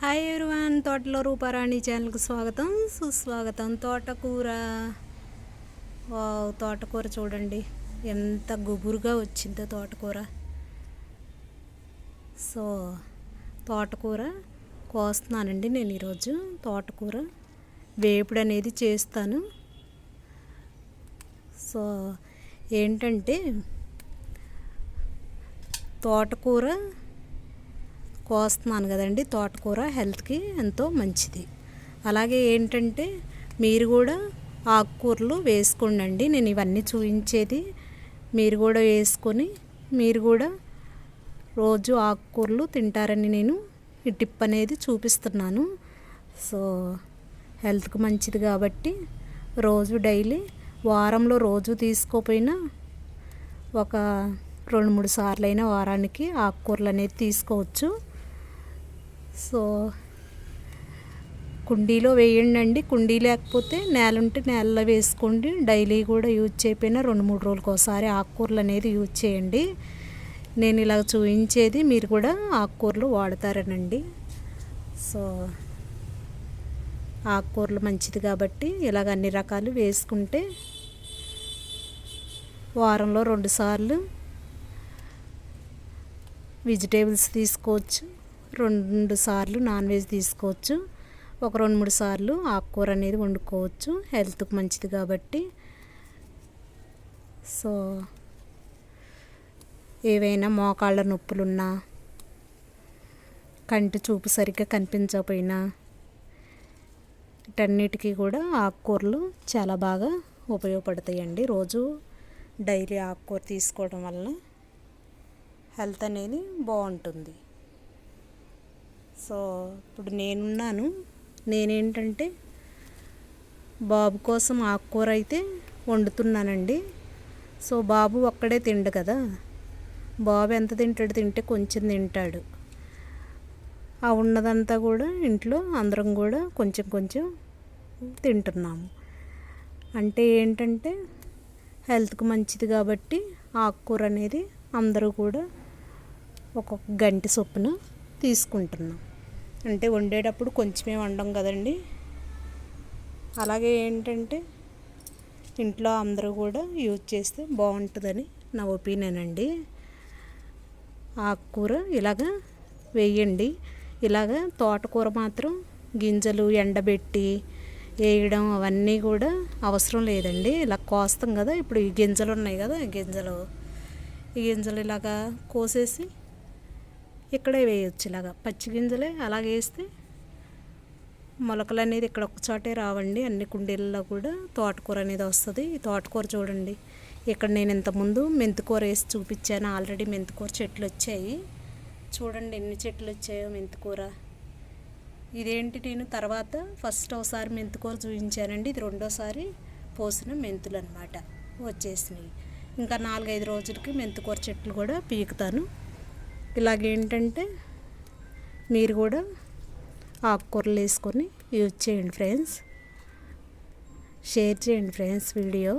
Hi everyone, తోటలో రూపారాణి ఛానల్కి స్వాగతం సుస్వాగతం. తోటకూర, వావ్, తోటకూర చూడండి ఎంత గుబురుగా వచ్చిందో తోటకూర. సో తోటకూర కోస్తున్నానండి నేను ఈరోజు. తోటకూర వేపుడు అనేది చేస్తాను. సో ఏంటంటే తోటకూర కోస్తున్నాను కదండి. తోటకూర హెల్త్కి ఎంతో మంచిది. అలాగే ఏంటంటే మీరు కూడా ఆకుకూరలు వేసుకోండి. నేను ఇవన్నీ చూపించేది మీరు కూడా వేసుకొని మీరు కూడా రోజు ఆకుకూరలు తింటారని నేను ఈ టిప్ అనేది చూపిస్తున్నాను. సో హెల్త్కి మంచిది కాబట్టి రోజు డైలీ, వారంలో రోజు తీసుకోపోయినా ఒక 2-3 సార్లు అయినా వారానికి ఆకుకూరలు అనేది తీసుకోవచ్చు. సో కుండీలో వేయండి. కుండీ లేకపోతే నేల ఉంటే నేలలో వేసుకోండి. డైలీ కూడా యూజ్ చేయకపోయినా 2-3 రోజులకు ఒకసారి ఆకుకూరలు అనేది యూజ్ చేయండి. నేను ఇలా చూపించేది మీరు కూడా ఆకుకూరలు వాడతారనండి. సో ఆకుకూరలు మంచిది కాబట్టి ఇలాగ అన్ని రకాలు వేసుకుంటే వారంలో 2 సార్లు వెజిటేబుల్స్ తీసుకోవచ్చు, 2 సార్లు నాన్ వెజ్ తీసుకోవచ్చు, ఒక 2-3 సార్లు ఆకుకూర అనేది వండుకోవచ్చు. హెల్త్కి మంచిది కాబట్టి. సో ఏవైనా మోకాళ్ళ నొప్పులున్నా, కంటి చూపు సరిగ్గా కనిపించకపోయినా వీటన్నిటికీ కూడా ఆకుకూరలు చాలా బాగా ఉపయోగపడతాయండి. రోజు డైలీ ఆకుకూర తీసుకోవడం వల్ల హెల్త్ అనేది బాగుంటుంది. సో ఇప్పుడు నేనేంటంటే బాబు కోసం ఆకుకూర అయితే వండుతున్నానండి. సో బాబు ఒక్కడే తిండు కదా. బాబు ఎంత తింటాడు, తింటే కొంచెం తింటాడు. ఆ ఉన్నదంతా కూడా ఇంట్లో అందరం కూడా కొంచెం కొంచెం తింటున్నాము. అంటే ఏంటంటే హెల్త్కి మంచిది కాబట్టి ఆకుకూర అనేది అందరూ కూడా ఒక్కొక్క గంట చొప్పున తీసుకుంటున్నాం. అంటే వండేటప్పుడు కొంచెమే వండం కదండి. అలాగే ఏంటంటే ఇంట్లో అందరూ కూడా యూజ్ చేస్తే బాగుంటుందని నా ఒపీనియన్ అండి. ఆకుకూర ఇలాగ వేయండి. ఇలాగ తోటకూర మాత్రం గింజలు ఎండబెట్టి వేయడం అవన్నీ కూడా అవసరం లేదండి. ఇలా కోస్తాం కదా. ఇప్పుడు ఈ గింజలు ఉన్నాయి కదా, ఈ గింజలు ఇలాగా కోసేసి ఇక్కడే వేయచ్చు. ఇలాగా పచ్చి గింజలే అలాగే వేస్తే మొలకలు అనేది ఇక్కడ ఒక్కచోటే రావండి. అన్ని కుండీలలో కూడా తోటకూర అనేది వస్తుంది. ఈ తోటకూర చూడండి, ఇక్కడ నేను ఇంతకుముందు మెంతికూర వేసి చూపించాను. ఆల్రెడీ మెంతికూర చెట్లు వచ్చాయి. చూడండి ఎన్ని చెట్లు వచ్చాయో మెంతికూర. ఇదేంటి, నేను తర్వాత ఫస్ట్ ఒకసారి మెంతికూర చూపించానండి. ఇది రెండోసారి పోసిన మెంతులు అన్నమాట వచ్చేసినాయి. ఇంకా 4-5 రోజులకి మెంతికూర చెట్లు కూడా పీకుతాను. ఇలాగేంటంటే మీరు కూడా ఆకుకూరలు వేసుకొని యూజ్ చేయండి ఫ్రెండ్స్. షేర్ చేయండి ఫ్రెండ్స్ వీడియో.